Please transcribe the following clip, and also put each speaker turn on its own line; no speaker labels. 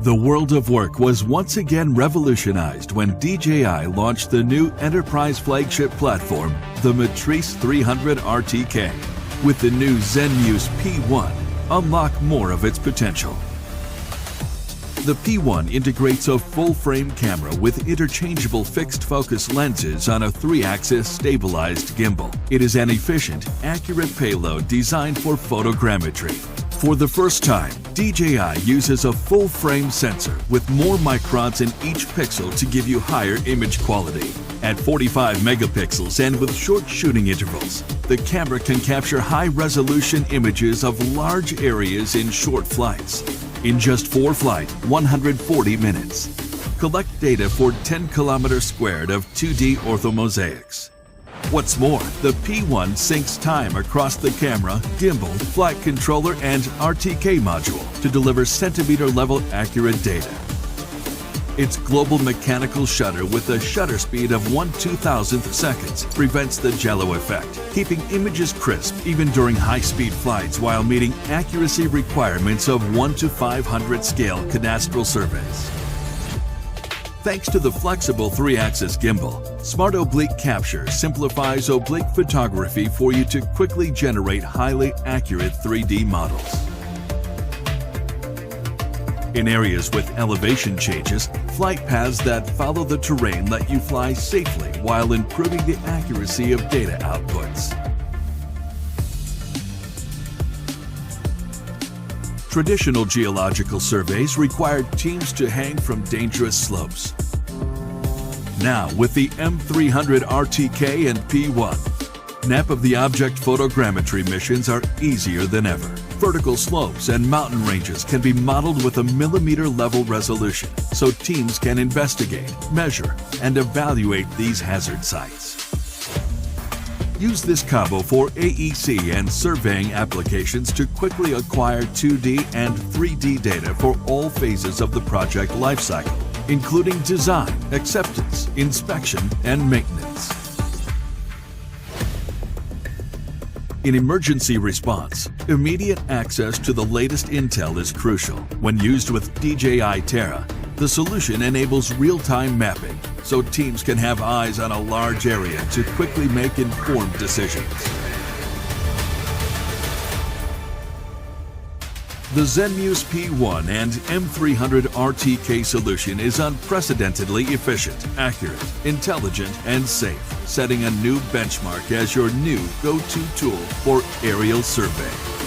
The world of work was once again revolutionized when DJI launched the new enterprise flagship platform, the Matrice 300 RTK. With the new Zenmuse P1, unlock more of its potential. The P1 integrates a full-frame camera with interchangeable fixed-focus lenses on a 3-axis stabilized gimbal. It is an efficient, accurate payload designed for photogrammetry. For the first time, DJI uses a full-frame sensor with more microns in each pixel to give you higher image quality. At 45 megapixels and with short shooting intervals, the camera can capture high-resolution images of large areas in short flights. In just 4 flights, 140 minutes. Collect data for 10 kilometers squared of 2D orthomosaics. What's more, the P1 syncs time across the camera, gimbal, flight controller, and RTK module to deliver centimeter-level accurate data. Its global mechanical shutter with a shutter speed of 1/2000th seconds prevents the jello effect, keeping images crisp even during high-speed flights while meeting accuracy requirements of 1:500 scale cadastral surveys. Thanks to the flexible 3-axis gimbal, Smart Oblique Capture simplifies oblique photography for you to quickly generate highly accurate 3D models. In areas with elevation changes, flight paths that follow the terrain let you fly safely while improving the accuracy of data outputs. Traditional geological surveys required teams to hang from dangerous slopes. Now, with the M300 RTK and P1, snap of the object photogrammetry missions are easier than ever. Vertical slopes and mountain ranges can be modeled with a millimeter-level resolution, so teams can investigate, measure, and evaluate these hazard sites. Use this combo for AEC and surveying applications to quickly acquire 2D and 3D data for all phases of the project lifecycle, including design, acceptance, inspection, and maintenance. In emergency response, immediate access to the latest intel is crucial. When used with DJI Terra, the solution enables real-time mapping, so teams can have eyes on a large area to quickly make informed decisions. The Zenmuse P1 and M300 RTK solution is unprecedentedly efficient, accurate, intelligent, and safe, setting a new benchmark as your new go-to tool for aerial survey.